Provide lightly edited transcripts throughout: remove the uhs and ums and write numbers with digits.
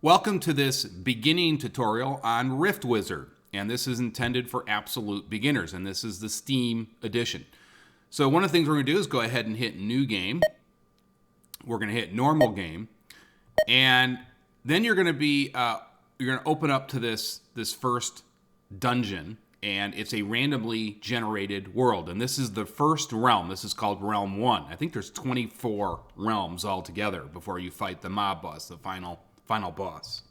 Welcome to this beginning tutorial on Rift Wizard, and this is intended for absolute beginners, and this is the Steam edition. So one of the things we're going to do is go ahead and hit New Game. We're going to hit Normal Game, and then you're going to open up to this first dungeon, and it's a randomly generated world, and this is the first realm. This is called Realm 1. I think there's 24 realms altogether before you fight the mob boss, the final boss.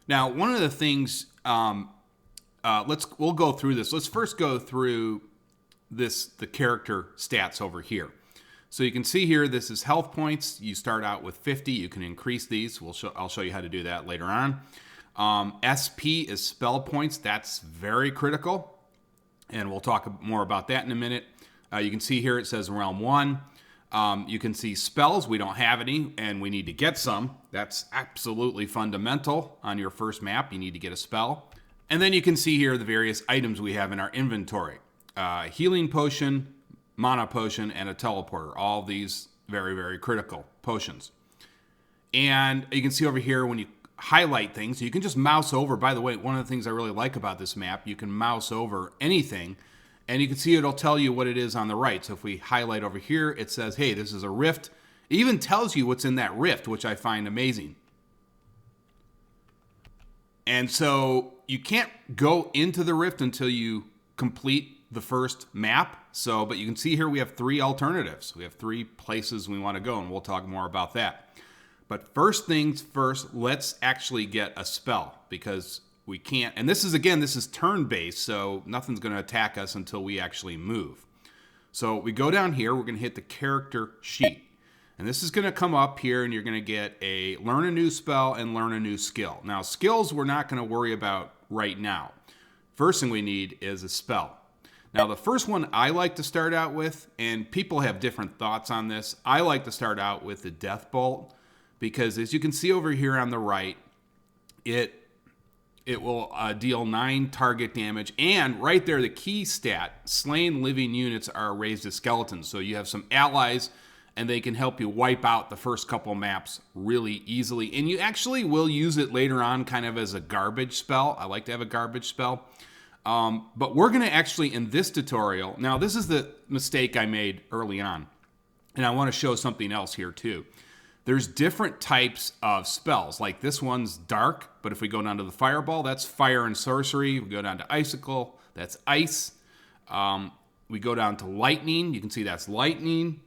Now, one of the things, we'll go through this. Let's first go through the character stats over here. So you can see here, this is health points. You start out with 50. You can increase these. I'll show you how to do that later on. SP is spell points. That's very critical, and we'll talk more about that in a minute. You can see here it says Realm 1. You can see spells. We don't have any, and we need to get some. That's absolutely fundamental on your first map. You need to get a spell. And then you can see here the various items we have in our inventory. Healing potion, mana potion, and a teleporter. All of these very, very critical potions. And you can see over here when you highlight things, you can just mouse over. By the way, one of the things I really like about this map, you can mouse over anything, and you can see it'll tell you what it is on the right. So if we highlight over here, it says, hey, this is a rift. It even tells you what's in that rift, which I find amazing. And so you can't go into the rift until you complete the first map. But you can see here we have 3 alternatives. We have 3 places we want to go, and we'll talk more about that. But first things first, let's actually get a spell, because we can't, and this is turn-based, so nothing's going to attack us until we actually move. So we go down here, we're going to hit the character sheet. And this is going to come up here, and you're going to get a learn a new spell and learn a new skill. Now, skills we're not going to worry about right now. First thing we need is a spell. Now, the first one I like to start out with, and people have different thoughts on this, I like to start out with the Death Bolt, because as you can see over here on the right, it will deal 9 target damage, and right there, the key stat, slain living units are raised to skeletons. So you have some allies, and they can help you wipe out the first couple maps really easily. And you actually will use it later on kind of as a garbage spell. I like to have a garbage spell. But we're going to actually, in this tutorial, now this is the mistake I made early on, and I want to show something else here too. There's different types of spells. Like this one's dark, but if we go down to the fireball, that's fire and sorcery. We go down to icicle, that's ice. We go down to lightning, you can see that's lightning.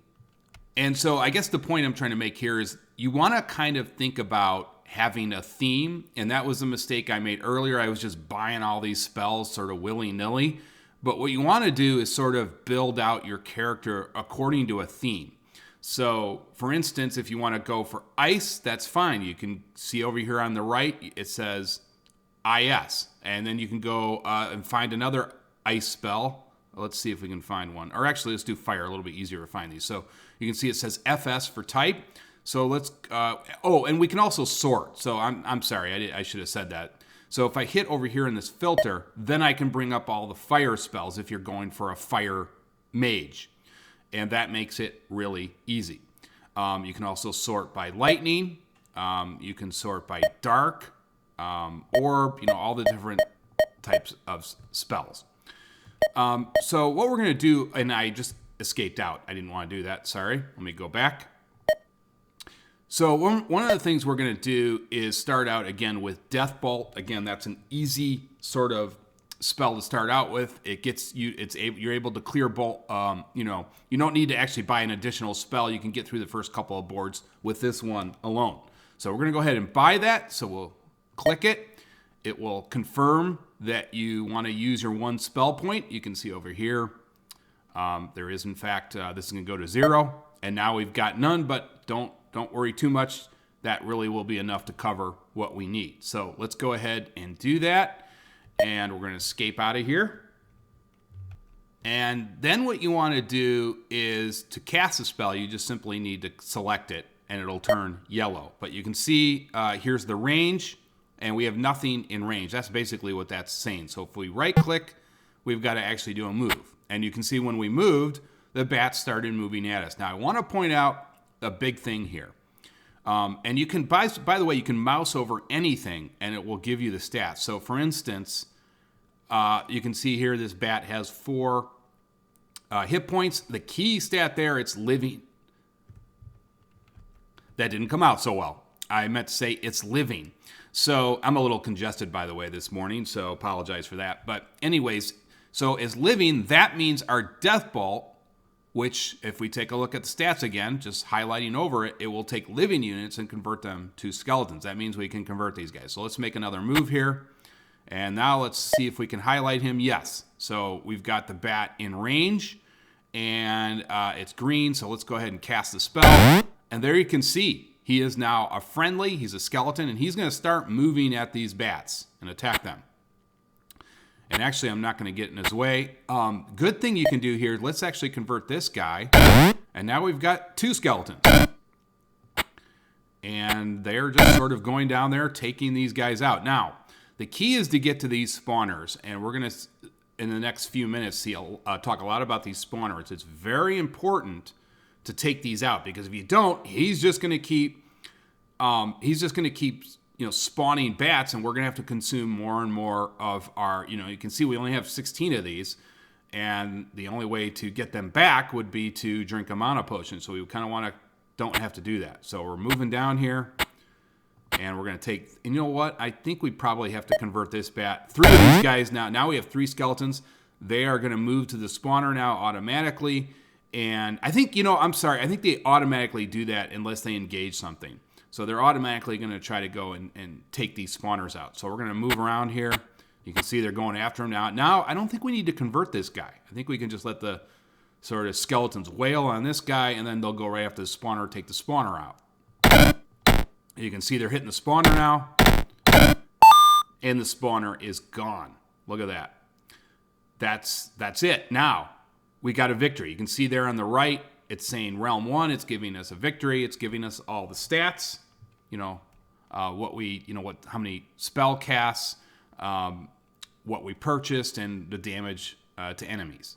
And so I guess the point I'm trying to make here is you want to kind of think about having a theme, and that was a mistake I made earlier. I was just buying all these spells sort of willy-nilly. But what you want to do is sort of build out your character according to a theme. So, for instance, if you want to go for ice, that's fine. You can see over here on the right, it says IS. And then you can go and find another ice spell. Let's see if we can find one. Or actually, let's do fire, a little bit easier to find these. So you can see it says FS for type. So let's, and we can also sort. So I'm sorry, I should have said that. So if I hit over here in this filter, then I can bring up all the fire spells if you're going for a fire mage. And that makes it really easy. You can also sort by lightning. You can sort by dark, or all the different types of spells. So what we're going to do, and I just escaped out. I didn't want to do that. Sorry. Let me go back. So one of the things we're going to do is start out again with Death Bolt. Again, that's an easy sort of spell to start out with. It gets you, you're able to clear bolt. You don't need to actually buy an additional spell. You can get through the first couple of boards with this one alone. So we're going to go ahead and buy that. So we'll click it. It will confirm that you want to use your 1 spell point. You can see over here, there is in fact, this is going to go to 0. And now we've got none, but don't worry too much. That really will be enough to cover what we need. So let's go ahead and do that. And we're going to escape out of here. And then what you want to do is to cast a spell, you just simply need to select it and it'll turn yellow. But you can see here's the range, and we have nothing in range. That's basically what that's saying. So if we right click, we've got to actually do a move. And you can see when we moved, the bats started moving at us. Now I want to point out a big thing here. And you can, by the way, you can mouse over anything and it will give you the stats. So for instance, you can see here this bat has 4 hit points. The key stat there, it's living. That didn't come out so well. I meant to say it's living. So I'm a little congested, by the way, this morning, so apologize for that. But anyways, so it's living. That means our death bolt, which if we take a look at the stats again, just highlighting over it, it will take living units and convert them to skeletons. That means we can convert these guys. So let's make another move here. And now let's see if we can highlight him. Yes. So we've got the bat in range, and it's green. So let's go ahead and cast the spell. And there you can see he is now a friendly. He's a skeleton, and he's going to start moving at these bats and attack them. And actually, I'm not going to get in his way. Good thing you can do here, let's actually convert this guy. And now we've got 2 skeletons. And they're just sort of going down there, taking these guys out. Now, the key is to get to these spawners. And we're going to, in the next few minutes, talk a lot about these spawners. It's very important to take these out, because if you don't, he's just going to keep spawning bats, and we're going to have to consume more and more of our, you can see we only have 16 of these, and the only way to get them back would be to drink a mana potion. So we kind of don't have to do that. So we're moving down here, and we're going to take, and you know what? I think we probably have to convert this bat. 3 of these guys now. Now we have 3 skeletons. They are going to move to the spawner now automatically. And I think, I think they automatically do that unless they engage something. So they're automatically going to try to go and take these spawners out. So we're going to move around here. You can see they're going after him now. Now, I don't think we need to convert this guy. I think we can just let the sort of skeletons wail on this guy, and then they'll go right after the spawner, take the spawner out. You can see they're hitting the spawner now. And the spawner is gone. Look at that. That's it. Now, we got a victory. You can see there on the right, it's saying Realm 1. It's giving us a victory. It's giving us all the stats. How many spell casts, what we purchased, and the damage to enemies.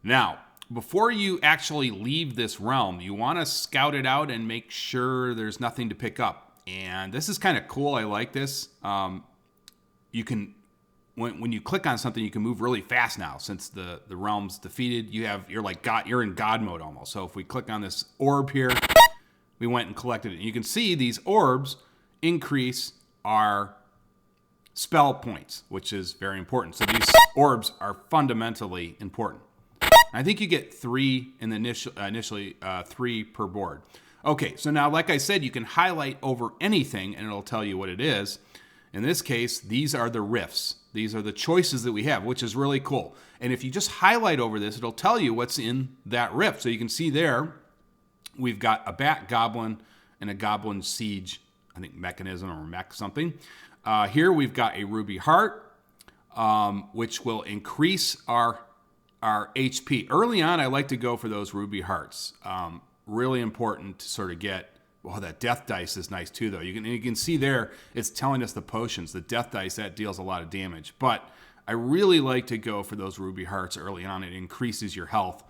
Now, before you actually leave this realm, you want to scout it out and make sure there's nothing to pick up. And this is kind of cool. I like this. You can... When you click on something, you can move really fast now. Since the realm's defeated, you're in God mode almost. So if we click on this orb here, we went and collected it. And you can see these orbs increase our spell points, which is very important. So these orbs are fundamentally important. I think you get 3 in the initially 3 per board. Okay, so now, like I said, you can highlight over anything, and it'll tell you what it is. In this case, these are the rifts. These are the choices that we have, which is really cool. And if you just highlight over this, it'll tell you what's in that rift. So you can see there, we've got a bat goblin and a goblin siege, I think mechanism or mech something. Here we've got a ruby heart, which will increase our HP. Early on, I like to go for those ruby hearts. Really important to sort of get. Well, that death dice is nice too, though. You can see there, it's telling us the potions. The death dice, that deals a lot of damage. But I really like to go for those ruby hearts early on. It increases your health.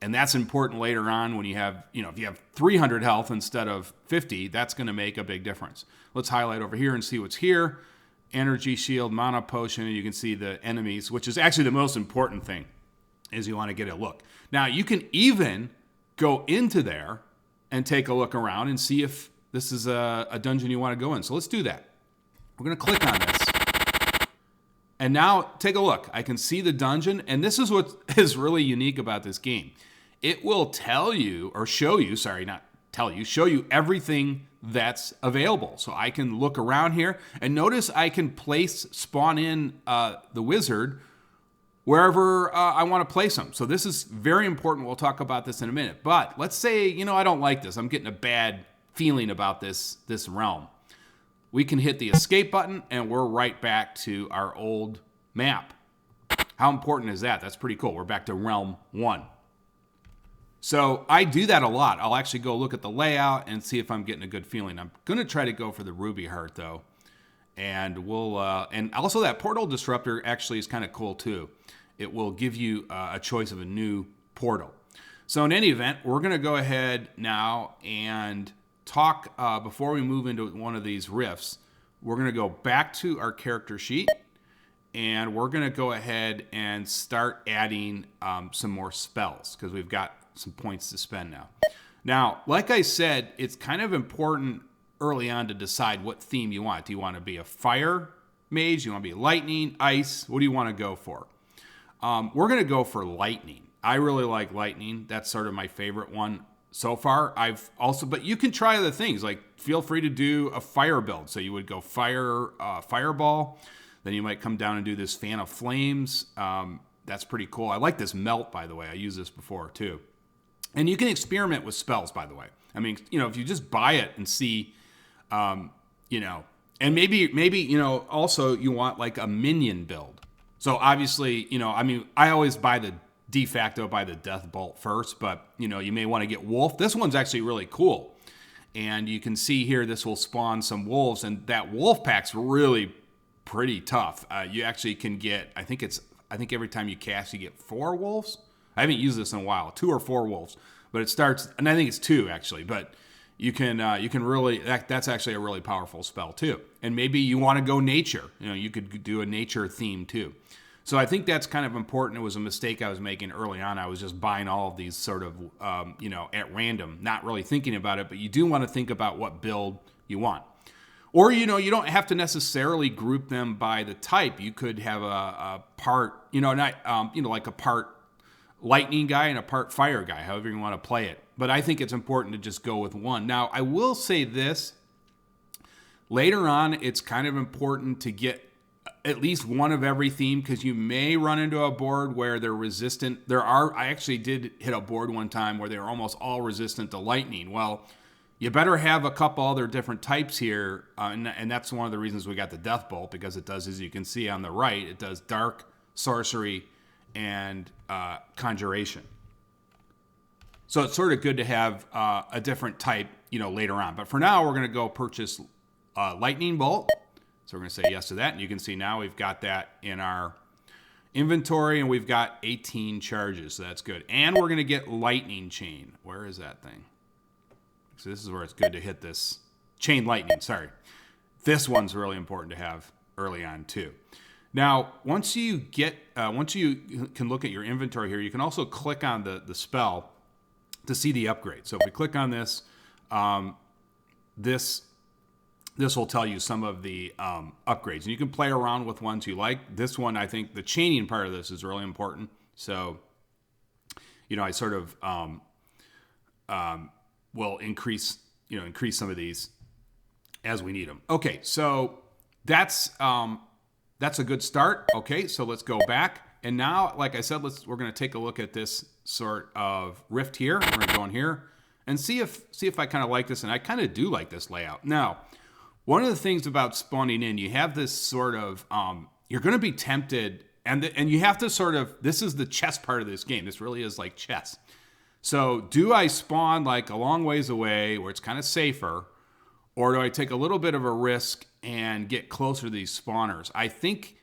And that's important later on when you have, if you have 300 health instead of 50, that's going to make a big difference. Let's highlight over here and see what's here. Energy shield, mana potion, and you can see the enemies, which is actually the most important thing, is you want to get a look. Now, you can even go into there and take a look around and see if this is a dungeon you want to go in. So let's do that. We're going to click on this. And now take a look. I can see the dungeon, and this is what is really unique about this game. It will tell you, or show you, show you everything that's available. So I can look around here, and notice I can spawn in the wizard wherever I want to place them. So this is very important. We'll talk about this in a minute. But let's say, I don't like this. I'm getting a bad feeling about this realm. We can hit the escape button, and we're right back to our old map. How important is that? That's pretty cool. We're back to Realm 1. So I do that a lot. I'll actually go look at the layout and see if I'm getting a good feeling. I'm going to try to go for the ruby heart, though. And we'll and also that portal disruptor actually is kind of cool too. It will give you a choice of a new portal. So in any event, we're going to go ahead now and talk, before we move into one of these rifts, we're going to go back to our character sheet, and we're going to go ahead and start adding some more spells, because we've got some points to spend now. Now, like I said, it's kind of important early on to decide what theme you want. Do you want to be a fire mage? Do you want to be lightning, ice? What do you want to go for? We're going to go for lightning. I really like lightning. That's sort of my favorite one so far. But you can try other things. Like, feel free to do a fire build. So you would go fireball. Then you might come down and do this fan of flames. That's pretty cool. I like this melt, by the way. I used this before too. And you can experiment with spells, by the way. I mean, if you just buy it and see, and maybe, also you want like a minion build. So obviously, I always buy the Death Bolt first, but you may want to get Wolf. This one's actually really cool. And you can see here, this will spawn some wolves, and that wolf pack's really pretty tough. You actually can get, I think every time you cast, you get 4 wolves. I haven't used this in a while, 2 or 4 wolves, but it starts, and I think it's 2 actually, but you can really, that's actually a really powerful spell too. And maybe you want to go nature, you could do a nature theme too. So I think that's kind of important. It was a mistake I was making early on. I was just buying all of these sort of, at random, not really thinking about it, but you do want to think about what build you want. Or, you don't have to necessarily group them by the type. You could have a part, like a part lightning guy and a part fire guy, however you want to play it. But I think it's important to just go with one. Now, I will say this. Later on, it's kind of important to get at least one of every theme, because you may run into a board where they're resistant. I actually did hit a board one time where they were almost all resistant to lightning. Well, you better have a couple other different types here, and that's one of the reasons we got the Death Bolt, because it does, as you can see on the right, it does dark, sorcery, and conjuration. So it's sort of good to have a different type, later on. But for now, we're going to go purchase Lightning Bolt. So we're going to say yes to that, and you can see now we've got that in our inventory, and we've got 18 charges, so that's good. And we're going to get Lightning Chain. Where is that thing? So this is where it's good to hit this chain lightning. Sorry. This one's really important to have early on too. Now, once you can look at your inventory here, you can also click on the spell to see the upgrade. So if we click on this, this will tell you some of the upgrades. And you can play around with ones you like. This one, I think the chaining part of this is really important. So, I sort of will increase some of these as we need them. Okay, so that's a good start. Okay, so let's go back. And now, like I said, we're going to take a look at this sort of rift here. We're going to go in here and see if I kind of like this, and I kind of do like this layout. Now, one of the things about spawning in, you have this sort of you're going to be tempted, and you have to sort of, this is the chess part of this game. This really is like chess. So do I spawn like a long ways away where it's kind of safer, or do I take a little bit of a risk and get closer to these spawners? I think,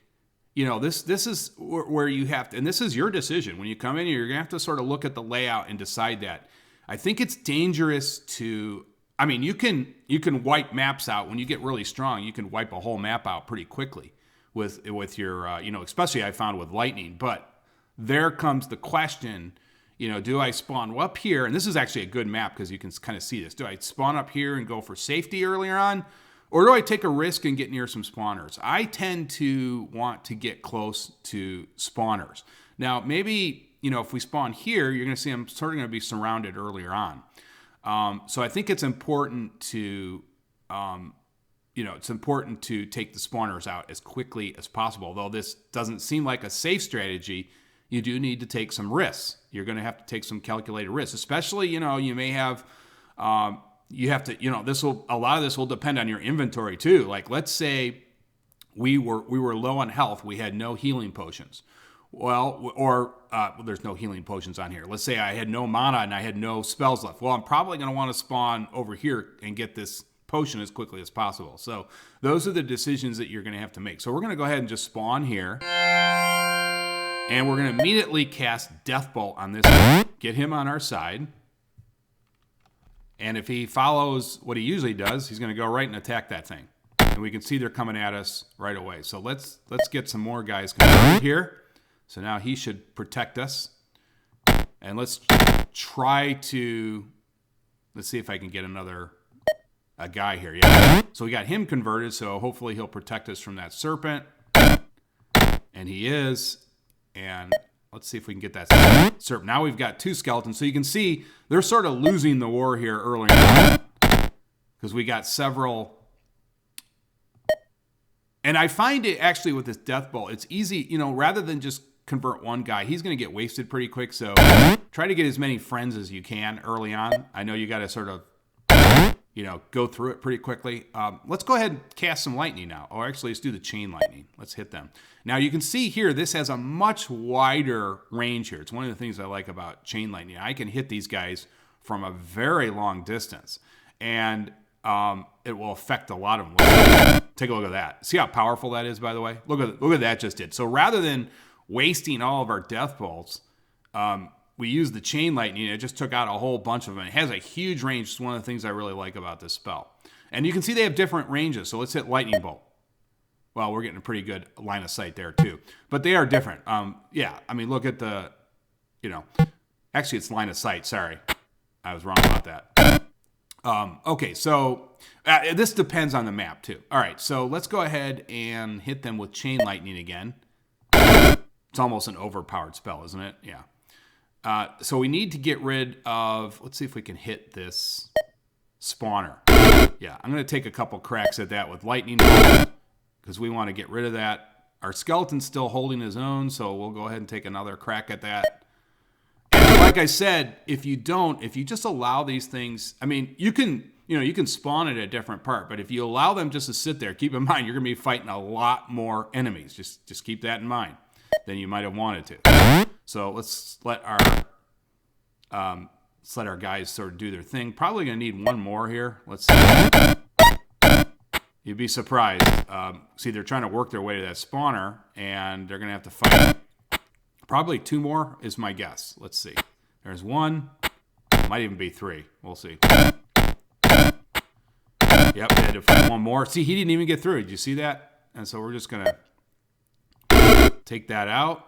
this is where you have to, and this is your decision. When you come in here, you're going to have to sort of look at the layout and decide that. I think it's dangerous to, you can wipe maps out. When you get really strong, you can wipe a whole map out pretty quickly with your, especially I found with lightning. But there comes the question, do I spawn up here? And this is actually a good map because you can kind of see this. Do I spawn up here and go for safety earlier on? Or do I take a risk and get near some spawners? I tend to want to get close to spawners. Now, maybe, if we spawn here, you're going to see I'm sort of going to be surrounded earlier on. So I think it's important to, take the spawners out as quickly as possible. Although this doesn't seem like a safe strategy, you do need to take some risks. You're going to have to take some calculated risks, especially, you may have, you have to, a lot of this will depend on your inventory too. Like, let's say we were low on health. We had no healing potions. Well, there's no healing potions on here. Let's say I had no mana and I had no spells left. Well, I'm probably going to want to spawn over here and get this potion as quickly as possible. So those are the decisions that you're going to have to make. So we're going to go ahead and just spawn here. And we're going to immediately cast Death Bolt on this guy. Get him on our side. And if he follows what he usually does, he's going to go right and attack that thing. And we can see they're coming at us right away. So let's get some more guys converted here. So now he should protect us. And let's try to, let's see if I can get a guy here. Yeah. So we got him converted, so hopefully he'll protect us from that serpent. And he is. And let's see if we can get that serpent. Now we've got 2 skeletons. So you can see they're sort of losing the war here early on. Because we got several. And I find it actually with this death bolt, it's easy, rather than just convert one guy, he's going to get wasted pretty quick. So try to get as many friends as you can early on. I know you got to sort of, go through it pretty quickly. Let's go ahead and cast some lightning now. Or actually, let's do the chain lightning. Let's hit them. Now you can see here, this has a much wider range here. It's one of the things I like about chain lightning. I can hit these guys from a very long distance. And it will affect a lot of them. Take a look at that. See how powerful that is, by the way? Look at that just did. So rather than wasting all of our death bolts, we used the chain lightning. It just took out a whole bunch of them. It has a huge range. It's one of the things I really like about this spell. And you can see they have different ranges. So let's hit lightning bolt. Well, we're getting a pretty good line of sight there too. But they are different. Look at the, actually it's line of sight. Sorry. I was wrong about that. Okay, so this depends on the map too. All right, so let's go ahead and hit them with chain lightning again. It's almost an overpowered spell, isn't it? Yeah. So we need to get rid of, let's see if we can hit this spawner. Yeah, I'm going to take a couple cracks at that with lightning because we want to get rid of that. Our skeleton's still holding his own, so we'll go ahead and take another crack at that. And like I said, if you just allow these things, you can spawn it at a different part, but if you allow them just to sit there, keep in mind, you're going to be fighting a lot more enemies. Just keep that in mind than you might have wanted to. So let's let our guys sort of do their thing. Probably going to need one more here. Let's see. You'd be surprised. See, they're trying to work their way to that spawner, and they're going to have to fight. Probably 2 more is my guess. Let's see. There's 1. Might even be 3. We'll see. Yep, they had to fight 1 more. See, he didn't even get through. Did you see that? And so we're just going to take that out.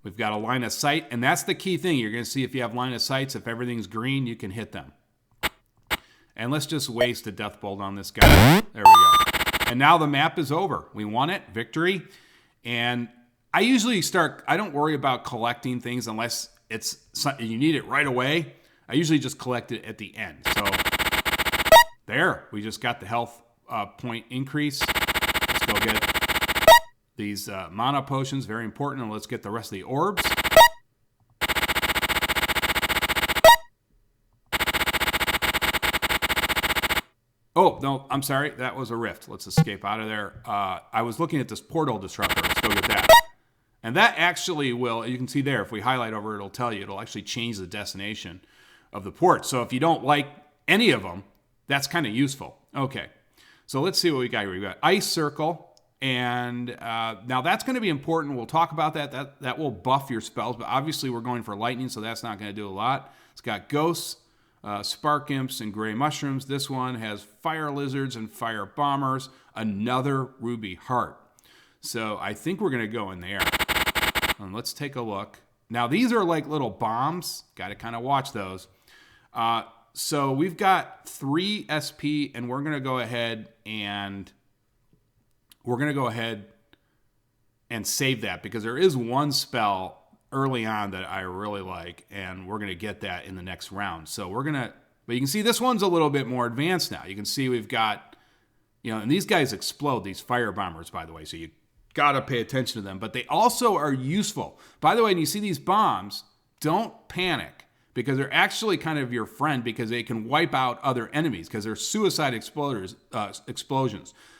We've got a line of sight, and that's the key thing. You're going to see if you have line of sights, if everything's green, you can hit them. And let's just waste a death bolt on this guy. There we go. And now the map is over. We won it. Victory. And I usually I don't worry about collecting things unless you need it right away. I usually just collect it at the end. So there, we just got the health point increase. Let's go get these mana potions, very important. And let's get the rest of the orbs. Oh, no, I'm sorry. That was a rift. Let's escape out of there. I was looking at this portal disruptor. Let's go get that. And that actually will, you can see there, if we highlight over, it'll tell you, it'll actually change the destination of the port. So if you don't like any of them, that's kind of useful. Okay, so let's see what we got here. We got Ice Circle, and now that's going to be important. We'll talk about that. That will buff your spells, but obviously we're going for lightning, so that's not going to do a lot. It's got Ghosts, Spark Imps, and Gray Mushrooms. This one has Fire Lizards and Fire Bombers, another Ruby Heart. So I think we're going to go in there. And let's take a look. Now, these are like little bombs. Got to kind of watch those. So we've got 3 SP, and we're going to go ahead and save that because there is one spell early on that I really like, and we're going to get that in the next round. So but you can see this one's a little bit more advanced now. You can see we've got, and these guys explode, these fire bombers, by the way, so you got to pay attention to them, but they also are useful. By the way, when you see these bombs, don't panic because they're actually kind of your friend because they can wipe out other enemies because they're suicide explosions.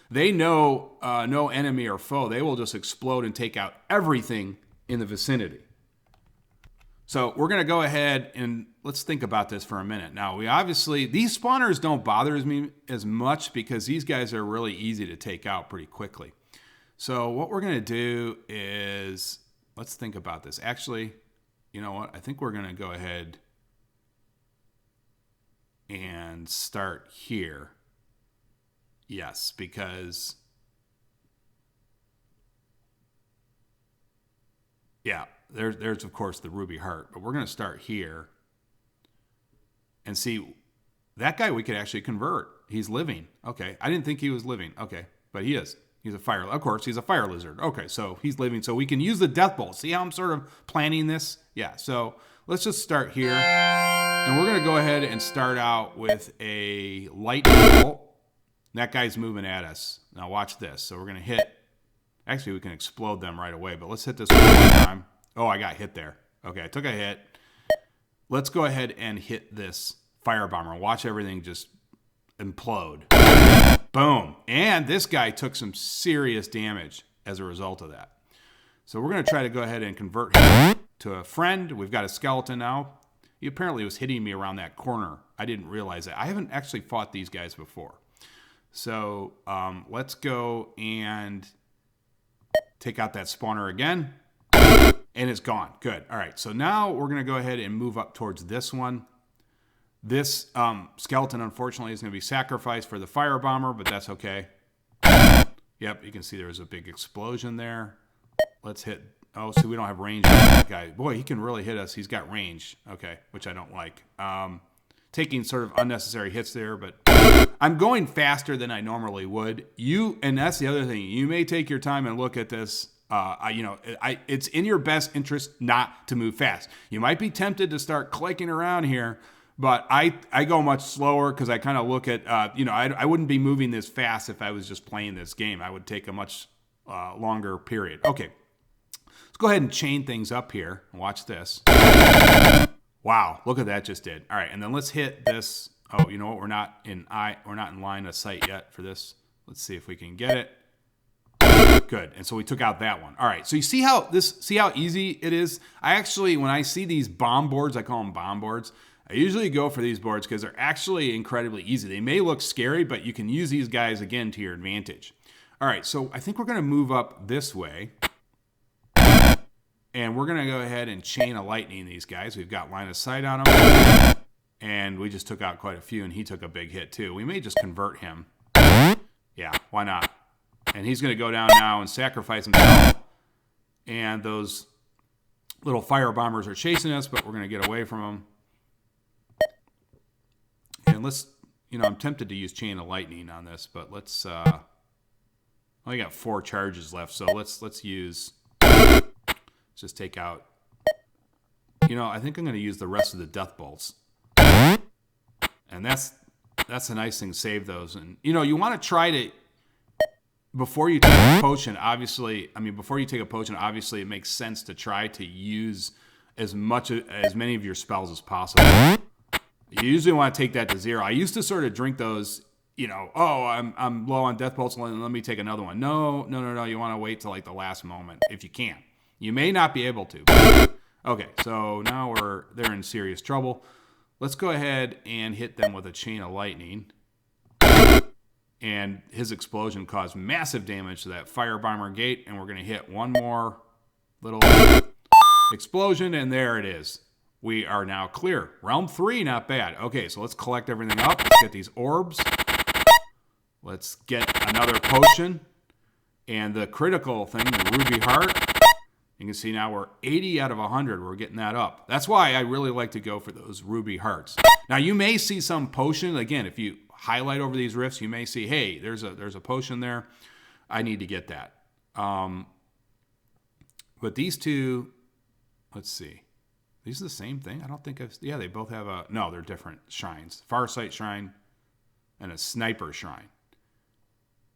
They know no enemy or foe. They will just explode and take out everything in the vicinity. So we're going to go ahead and let's think about this for a minute. Now, these spawners don't bother me as much because these guys are really easy to take out pretty quickly. So what we're going to do is, let's think about this. Actually, you know what? I think we're going to go ahead. and start here. Yes, because... yeah, there's of course the ruby heart. But we're going to start here. And see, that guy we could actually convert. He's living. Okay, I didn't think he was living. Okay, but he is. He's a fire. Of course, he's a fire lizard. Okay, so he's living. So we can use the death bolt. See how I'm sort of planning this? Yeah, so let's just start here. And we're going to go ahead and start out with a lightning bolt. That guy's moving at us. Now watch this. So we're going to hit. Actually, we can explode them right away. But let's hit this one more time. Oh, I got hit there. Okay, I took a hit. Let's go ahead and hit this fire bomber. Watch everything just implode. Boom. And this guy took some serious damage as a result of that. So we're going to try to go ahead and convert him to a friend. We've got a skeleton now. He apparently was hitting me around that corner. I didn't realize that. I haven't actually fought these guys before. So let's go and take out that spawner again. And it's gone. Good. All right. So now we're going to go ahead and move up towards this one. This skeleton, unfortunately, is going to be sacrificed for the fire bomber, but that's okay. Yep, you can see there was a big explosion there. Let's hit... oh, see, we don't have range on that guy. Boy, he can really hit us. He's got range. Okay, which I don't like. Taking sort of unnecessary hits there, but I'm going faster than I normally would. And that's the other thing. You may take your time and look at this. It's in your best interest not to move fast. You might be tempted to start clicking around here, but I go much slower because I kind of look at, I wouldn't be moving this fast if I was just playing this game. I would take a much longer period. Okay, let's go ahead and chain things up here. Watch this. Wow, look at that just did. All right, and then let's hit this. Oh, you know what? We're not in line of sight yet for this. Let's see if we can get it. Good. And so we took out that one. All right. So you see how easy it is? I actually, when I see these bomb boards, I call them bomb boards. I usually go for these boards because they're actually incredibly easy. They may look scary, but you can use these guys again to your advantage. All right. So I think we're going to move up this way. And we're going to go ahead and chain a lightning these guys. We've got line of sight on them. And we just took out quite a few, and he took a big hit too. We may just convert him. Yeah, why not? And he's going to go down now and sacrifice himself. And those little fire bombers are chasing us, but we're going to get away from them. And let's, I'm tempted to use Chain of Lightning on this, but let's, only got 4 charges left, so let's just take out, I think I'm going to use the rest of the Death Bolts. And that's a nice thing, save those. And, you want to try to, before you take a potion, obviously, it makes sense to try to use as many of your spells as possible. You usually want to take that to 0. I used to sort of drink those, I'm low on death bolts, let me take another one. No. You want to wait till like the last moment if you can. You may not be able to. Okay, so now they're in serious trouble. Let's go ahead and hit them with a Chain of Lightning. And his explosion caused massive damage to that fire bomber gate. And we're going to hit one more little explosion. And there it is. We are now clear. Round 3, not bad. Okay, so let's collect everything up. Let's get these orbs. Let's get another potion. And the critical thing, the ruby heart. You can see now we're 80 out of 100. We're getting that up. That's why I really like to go for those ruby hearts. Now, you may see some potion. Again, if you highlight over these rifts, you may see, hey, there's a potion there. I need to get that. But these two, let's see. These are the same thing? I don't think they both have no, they're different shrines. Farsight Shrine and a Sniper Shrine.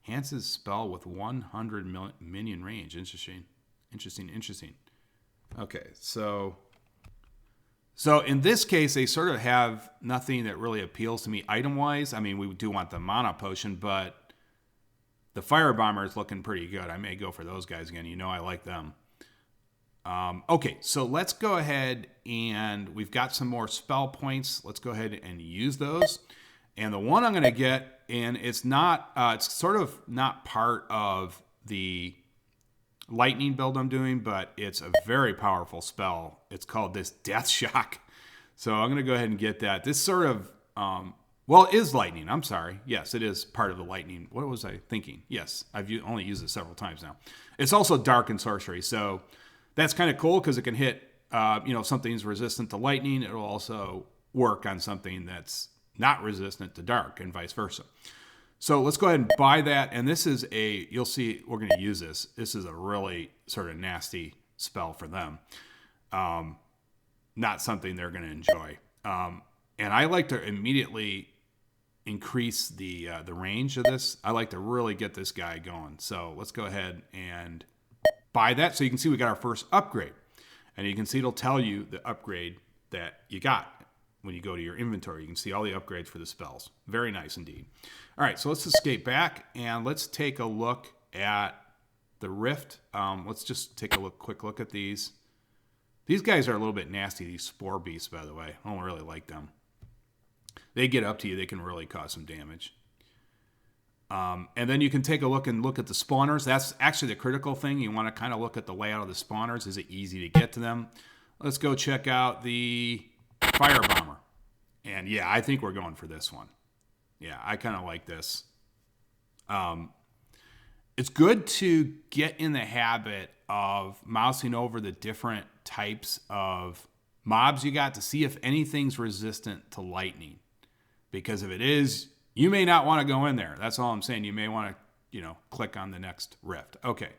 Enhances spell with 100 minion range. Interesting. Okay, so in this case, they sort of have nothing that really appeals to me item-wise. I mean, we do want the mana potion, but the fire bomber is looking pretty good. I may go for those guys again. I like them. Okay, so let's go ahead and we've got some more spell points. Let's go ahead and use those. And the one I'm going to get, and it's sort of not part of the lightning build I'm doing, but it's a very powerful spell. It's called this Death Shock. So I'm going to go ahead and get that. This sort of Well, it is lightning. I'm sorry. Yes, it is part of the lightning. What was I thinking? Yes, I've only used it several times now. It's also dark and sorcery, so that's kind of cool because it can hit. If something's resistant to lightning, it'll also work on something that's not resistant to dark, and vice versa. So let's go ahead and buy that. And this is you'll see, we're going to use this. This is a really sort of nasty spell for them. Not something they're going to enjoy. And I like to immediately increase the range of this. I like to really get this guy going. So let's go ahead and buy that. So you can see we got our first upgrade. And you can see it'll tell you the upgrade that you got when you go to your inventory. You can see all the upgrades for the spells. Very nice indeed. All right, so let's escape back and let's take a look at the Rift. Let's just take a quick look at these. These guys are a little bit nasty, these spore beasts, by the way. I don't really like them. They get up to you. They can really cause some damage. And then you can take a look at the spawners. That's actually the critical thing. You want to kind of look at the layout of the spawners. Is it easy to get to them? Let's go check out the Fire Bomber. And yeah, I think we're going for this one. Yeah, I kind of like this. It's good to get in the habit of mousing over the different types of mobs you got to see if anything's resistant to lightning. Because if it is, you may not want to go in there. That's all I'm saying. You may want to, click on the next Rift. Okay.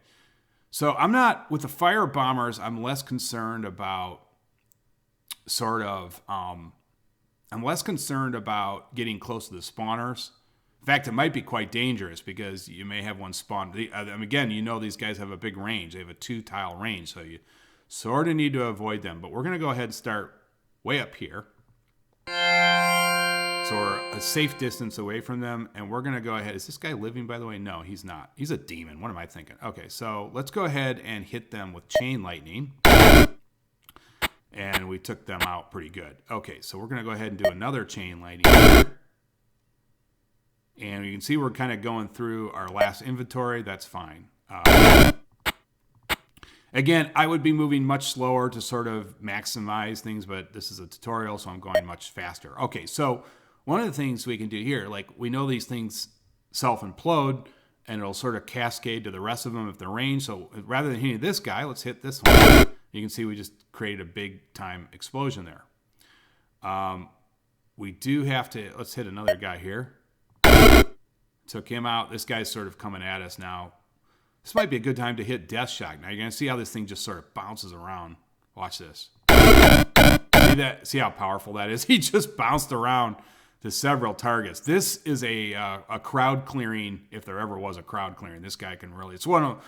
So I'm not, with the Fire Bombers, I'm less concerned about I'm less concerned about getting close to the spawners. In fact, it might be quite dangerous because you may have one spawn. Again, these guys have a big range. They have a 2-tile range, so you sort of need to avoid them. But we're going to go ahead and start way up here. So we're a safe distance away from them, and we're going to go ahead. Is this guy living, by the way? No, he's not. He's a demon. What am I thinking? Okay, so let's go ahead and hit them with Chain Lightning. And we took them out pretty good. Okay, so we're going to go ahead and do another Chain Lightning here. And you can see we're kind of going through our last inventory. That's fine. Again, I would be moving much slower to sort of maximize things, but this is a tutorial, so I'm going much faster. Okay, so one of the things we can do here, like we know these things self-implode, and it'll sort of cascade to the rest of them if they're ranged. So rather than hitting this guy, let's hit this one. You can see we just created a big-time explosion there. We do have to, let's hit another guy here. Took him out. This guy's sort of coming at us now. This might be a good time to hit Death Shock. Now you're going to see how this thing just sort of bounces around. Watch this. See that? See how powerful that is? He just bounced around to several targets. This is a crowd clearing, if there ever was a crowd clearing. This guy can really, it's one of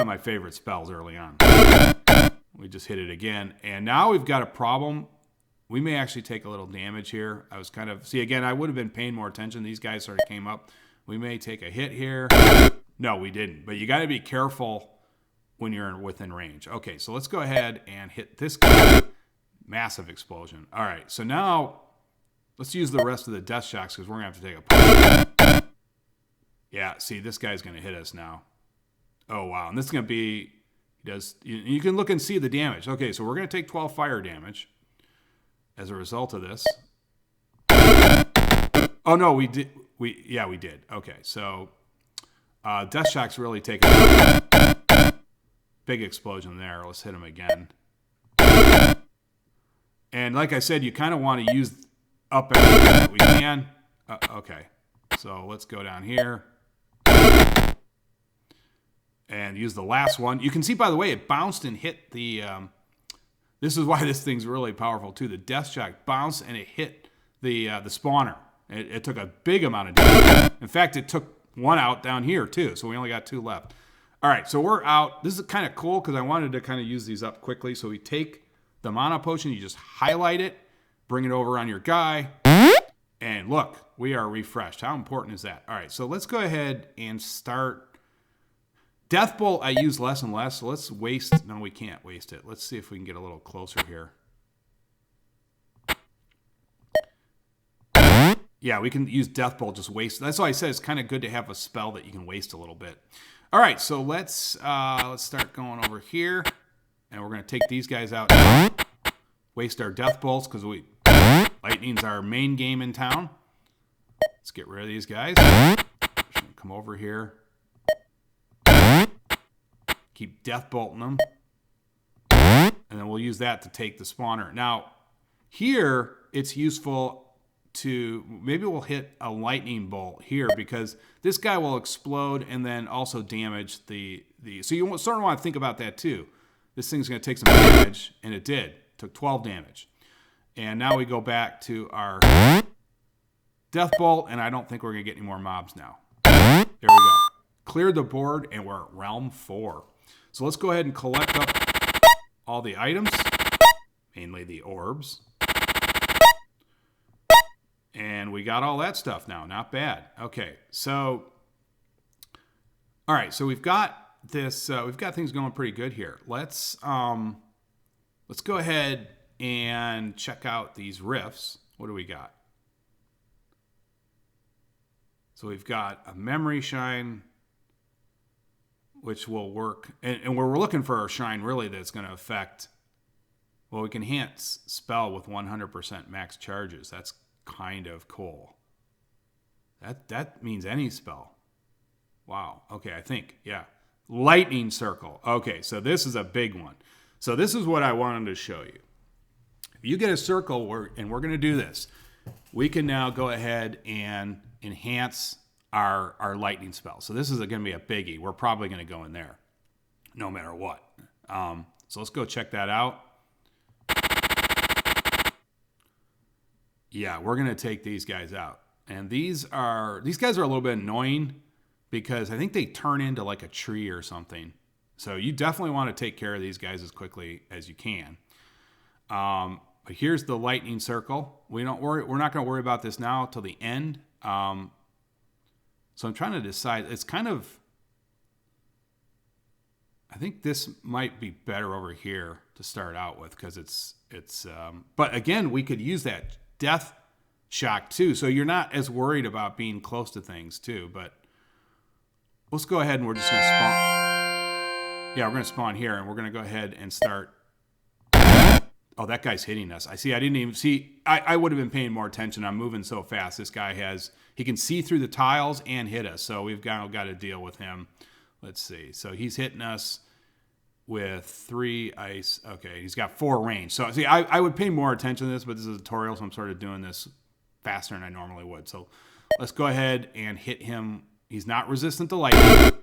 my favorite spells early on. We just hit it again. And now we've got a problem. We may actually take a little damage here. I was kind of, see again, I would have been paying more attention. These guys sort of came up. We may take a hit here. No, we didn't. But you got to be careful when you're within range. Okay, so let's go ahead and hit this guy. Massive explosion. All right, so now let's use the rest of the Death Shocks because we're going to have to take a punch. Yeah, see, this guy's going to hit us now. Oh, wow. And this is going to be, you can look and see the damage. Okay, so we're going to take 12 fire damage as a result of this. Oh, no, we did. We did. Okay, so Death Shock's really taking a big explosion there. Let's hit him again. And like I said, you kind of want to use up everything that we can. Okay, so let's go down here. And use the last one. You can see, by the way, it bounced and hit the... this is why this thing's really powerful, too. The Death Shock bounced and it hit the spawner. It took a big amount of damage. In fact, it took one out down here, too. So we only got 2 left. All right, so we're out. This is kind of cool because I wanted to kind of use these up quickly. So we take the Mana Potion. You just highlight it. Bring it over on your guy. And look, we are refreshed. How important is that? All right, so let's go ahead and start. Death Bolt I use less and less. So let's waste. No, we can't waste it. Let's see if we can get a little closer here. Yeah, we can use Death Bolt, just waste. That's why I said it's kind of good to have a spell that you can waste a little bit. All right, so let's start going over here. And we're going to take these guys out now. Waste our Death Bolts because Lightning's our main game in town. Let's get rid of these guys. Come over here. Keep death bolting them. And then we'll use that to take the spawner. Now, here it's useful to, maybe we'll hit a lightning bolt here because this guy will explode and then also damage the so you sort of want to think about that too. This thing's going to take some damage, and it did. It took 12 damage. And now we go back to our death bolt, and I don't think we're going to get any more mobs now. There we go. Cleared the board, and we're at realm 4. So let's go ahead and collect up all the items, mainly the orbs. And we got all that stuff now. Not bad. Okay, so all right, so we've got this. We've got things going pretty good here. Let's go ahead and check out these rifts. What do we got? So we've got a memory shine, which will work, and we're looking for a shine really that's going to affect. Well, we can enhance spell with 100% max charges. That's kind of cool. That means any spell. Wow. Okay, I think, yeah. Lightning circle. Okay, so this is a big one. So this is what I wanted to show you. If you get a circle, and we're going to do this, we can now go ahead and enhance our lightning spell. So this is going to be a biggie. We're probably going to go in there no matter what. So let's go check that out. Yeah, we're going to take these guys out. And these guys are a little bit annoying because I think they turn into like a tree or something. So you definitely want to take care of these guys as quickly as you can. But here's the lightning circle. We're not going to worry about this now till the end. So I'm trying to decide. It's kind of, I think this might be better over here to start out with because it's. But again, we could use that death shock too, so you're not as worried about being close to things too. But let's go ahead and we're just going to spawn. Yeah, we're going to spawn here, and we're going to go ahead and start. Oh, that guy's hitting us. I see. I didn't even see. I would have been paying more attention. I'm moving so fast. This guy he can see through the tiles and hit us. So we've got to deal with him. Let's see. So he's hitting us with 3 ice. Okay, he's got 4 range. So see, I would pay more attention to this, but this is a tutorial, so I'm sort of doing this faster than I normally would. So let's go ahead and hit him. He's not resistant to lightning.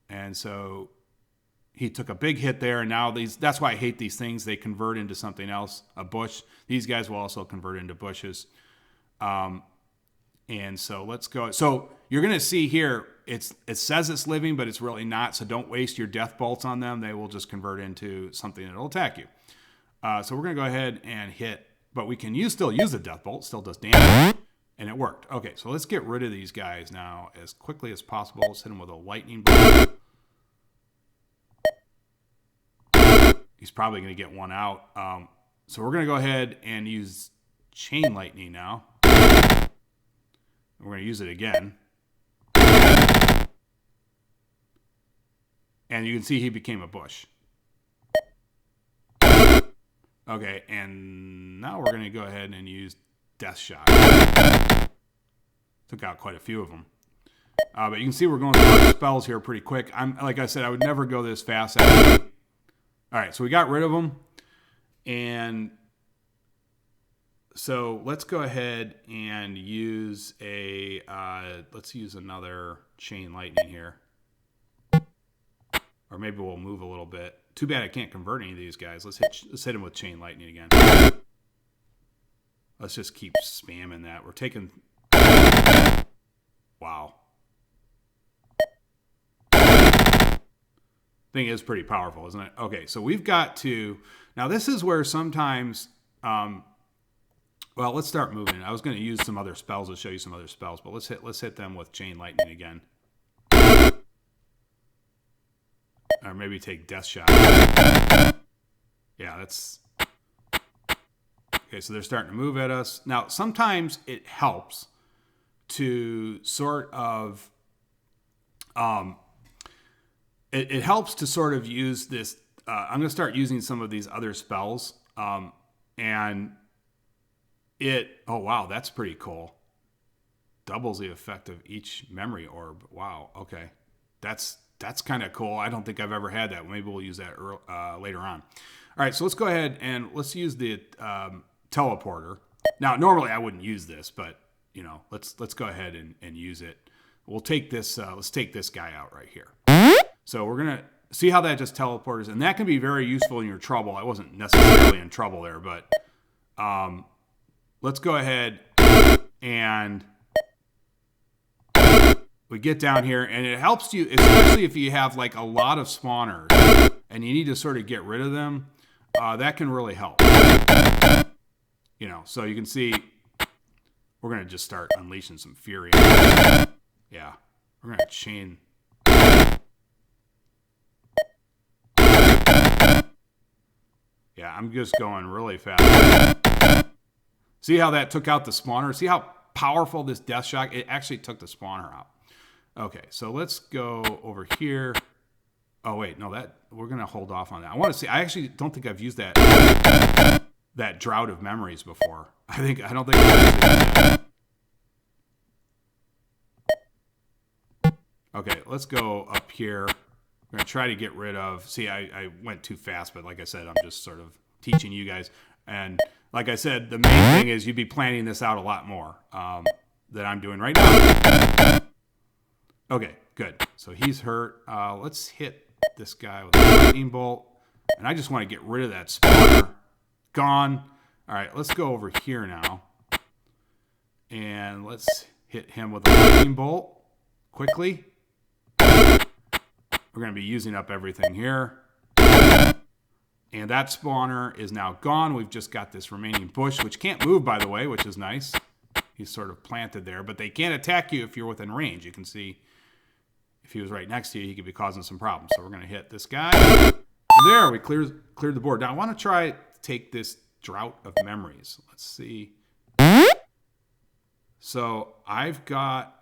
And so he took a big hit there, and now that's why I hate these things. They convert into something else, a bush. These guys will also convert into bushes. And so let's go. So you're going to see here, it says it's living, but it's really not. So don't waste your death bolts on them. They will just convert into something that will attack you. So we're going to go ahead and hit, but we can still use the death bolt. Still does damage, and it worked. Okay, so let's get rid of these guys now as quickly as possible. Let's hit them with a lightning bolt. He's probably going to get one out. So we're going to go ahead and use chain lightning now. We're going to use it again. And you can see he became a bush. Okay, and now we're going to go ahead and use Death Shot. Took out quite a few of them. But you can see we're going through our spells here pretty quick. Like I said, I would never go this fast. All right, so we got rid of them. And so let's go ahead and use let's use another chain lightning here. Or maybe we'll move a little bit. Too bad I can't convert any of these guys. Let's hit him with chain lightning again. Let's just keep spamming that. We're taking... Wow. Thing is pretty powerful, isn't it? Okay, so we've got to... Now, this is where sometimes... well, let's start moving. I was going to use some other spells to show you some other spells, but let's hit them with chain lightning again. Or maybe take Death Shot. Yeah, that's... Okay, so they're starting to move at us. Now, sometimes it helps to sort of... It helps to sort of use this... I'm going to start using some of these other spells. And it... Oh, wow, that's pretty cool. doubles the effect of each memory orb. Wow. Okay. That's kind of cool. I don't think I've ever had that. Maybe we'll use that later on. All right. So let's go ahead and let's use the teleporter. Now, normally I wouldn't use this, but let's go ahead and use it. We'll take this. Let's take this guy out right here. So we're gonna see how that just teleporters, and that can be very useful in your trouble. I wasn't necessarily in trouble there, but let's go ahead and we get down here, and it helps you, especially if you have like a lot of spawners and you need to sort of get rid of them. That can really help. So you can see we're gonna just start unleashing some fury. Yeah, we're gonna chain. Yeah, I'm just going really fast. See how that took out the spawner? See how powerful this death shock? It actually took the spawner out. Okay, so let's go over here. Oh wait, no, we're gonna hold off on that. I want to see. I actually don't think I've used that drought of memories before. I don't think I've used it. Okay, let's go up here. We're going to try to get rid of... See, I went too fast, but like I said, I'm just sort of teaching you guys. And like I said, the main thing is you'd be planning this out a lot more than I'm doing right now. Okay, good. So he's hurt. Let's hit this guy with a lightning bolt. And I just want to get rid of that spawner. Gone. All right, let's go over here now. And let's hit him with a lightning bolt quickly. We're going to be using up everything here. And that spawner is now gone. We've just got this remaining bush, which can't move, by the way, which is nice. He's sort of planted there, but they can't attack you if you're within range. You can see if he was right next to you, he could be causing some problems. So we're going to hit this guy. And there, we cleared the board. Now I want to try to take this drought of memories. Let's see. So I've got...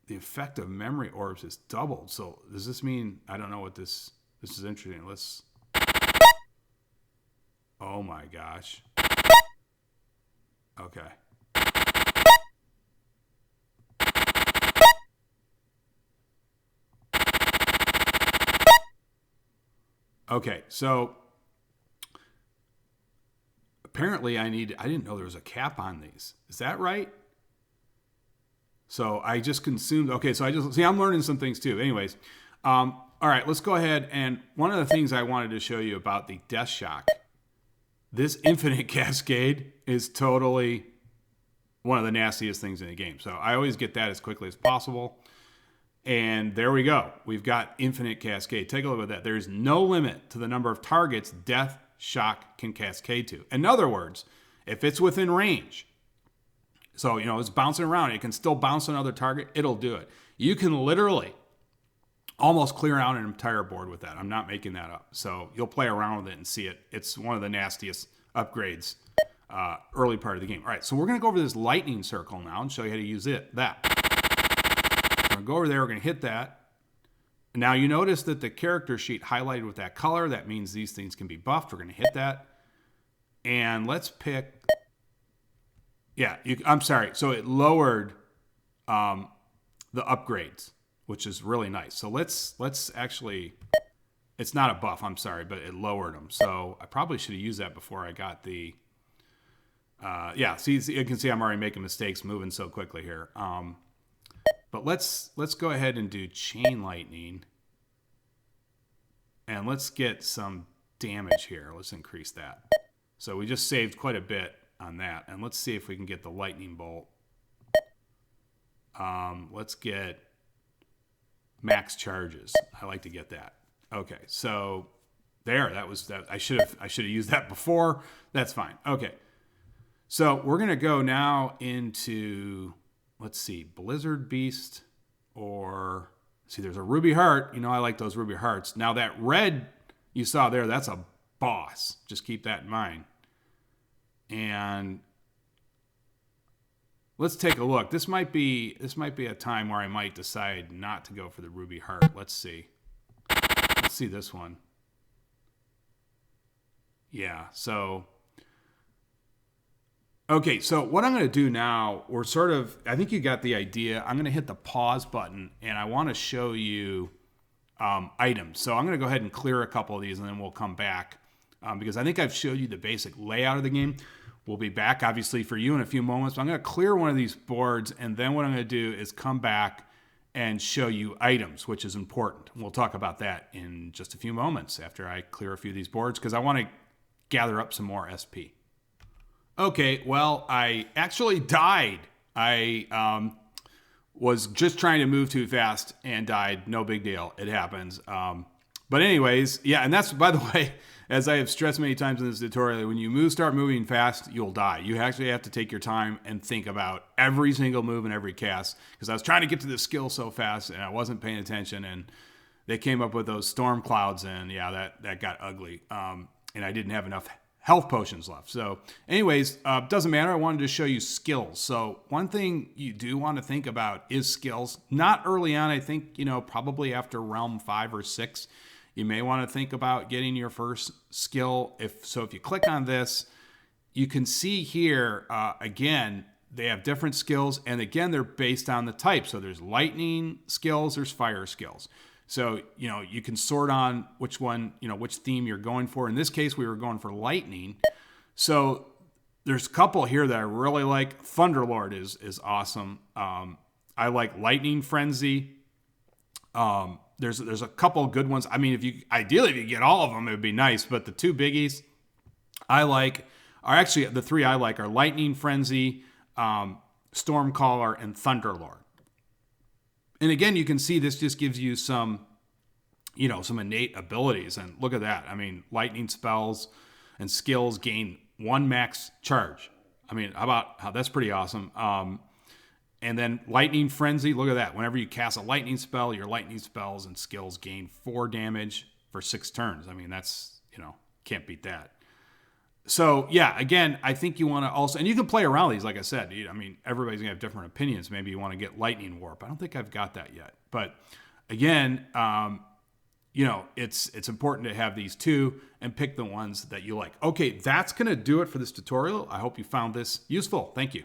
The effect of memory orbs is doubled. So does this mean... I don't know what this is interesting. Let's... Oh my gosh. Okay. Okay, so apparently I didn't know there was a cap on these. Is that right? So I just consumed. Okay, so I'm learning some things too. Anyways, all right, let's go ahead. And one of the things I wanted to show you about the Death Shock, this infinite Cascade is totally one of the nastiest things in the game. So I always get that as quickly as possible. And there we go. We've got infinite Cascade. Take a look at that. There's no limit to the number of targets Death Shock can cascade to. In other words, if it's within range, so, it's bouncing around. It can still bounce another target. It'll do it. You can literally almost clear out an entire board with that. I'm not making that up. So you'll play around with it and see it. It's one of the nastiest upgrades early part of the game. All right, so we're going to go over this lightning circle now and show you how to use that. We're going to go over there. We're going to hit that. Now you notice that the character sheet highlighted with that color. That means these things can be buffed. We're going to hit that. And let's pick... Yeah, I'm sorry. So it lowered the upgrades, which is really nice. So let's actually, it's not a buff, I'm sorry, but it lowered them. So I probably should have used that before I got the, yeah, see, you can see I'm already making mistakes moving so quickly here. But let's go ahead and do chain lightning. And let's get some damage here. Let's increase that. So we just saved quite a bit on that. And let's see if we can get the lightning bolt. Let's get max charges. I like to get that. Okay, so there, that was that. I should have used that before. That's fine. Okay. So we're gonna go now into, let's see, Blizzard Beast, or see, there's a Ruby Heart. I like those Ruby Hearts. Now that red you saw there, that's a boss. Just keep that in mind. And let's take a look. This might be a time where I might decide not to go for the Ruby Heart. Let's see. Let's see this one. Yeah, so Okay, so what I'm going to do now, I think you got the idea. I'm going to hit the pause button, and I want to show you items. So I'm going to go ahead and clear a couple of these, and then we'll come back because I think I've showed you the basic layout of the game. We'll be back, obviously, for you in a few moments. But I'm going to clear one of these boards, and then what I'm going to do is come back and show you items, which is important. We'll talk about that in just a few moments after I clear a few of these boards because I want to gather up some more SP. Okay, well, I actually died. I was just trying to move too fast and died. No big deal. It happens. But anyways, yeah, and that's, by the way, as I have stressed many times in this tutorial, when you start moving fast, you'll die. You actually have to take your time and think about every single move and every cast. Because I was trying to get to this skill so fast, and I wasn't paying attention, and they came up with those storm clouds, and yeah, that got ugly. And I didn't have enough health potions left. So anyways, doesn't matter. I wanted to show you skills. So one thing you do want to think about is skills. Not early on. I think, probably after realm 5 or 6, you may want to think about getting your first skill. If you click on this, you can see here, again, they have different skills. And again, they're based on the type. So there's lightning skills, there's fire skills. So, you can sort on which one, which theme you're going for. In this case, we were going for lightning. So there's a couple here that I really like. Thunderlord is awesome. I like Lightning Frenzy. There's a couple of good ones. I mean, ideally, if you get all of them, it would be nice. But the two biggies I like are actually, the three I like are Lightning Frenzy, Stormcaller, and Thunderlord. And again, you can see this just gives you some innate abilities. And look at that. I mean, lightning spells and skills gain 1 max charge. I mean, that's pretty awesome. And then Lightning Frenzy, look at that. Whenever you cast a lightning spell, your lightning spells and skills gain 4 damage for 6 turns. I mean, that's, can't beat that. So, yeah, again, I think you want to also, and you can play around these, like I said. I mean, everybody's going to have different opinions. Maybe you want to get Lightning Warp. I don't think I've got that yet. But, again, it's important to have these two and pick the ones that you like. Okay, that's going to do it for this tutorial. I hope you found this useful. Thank you.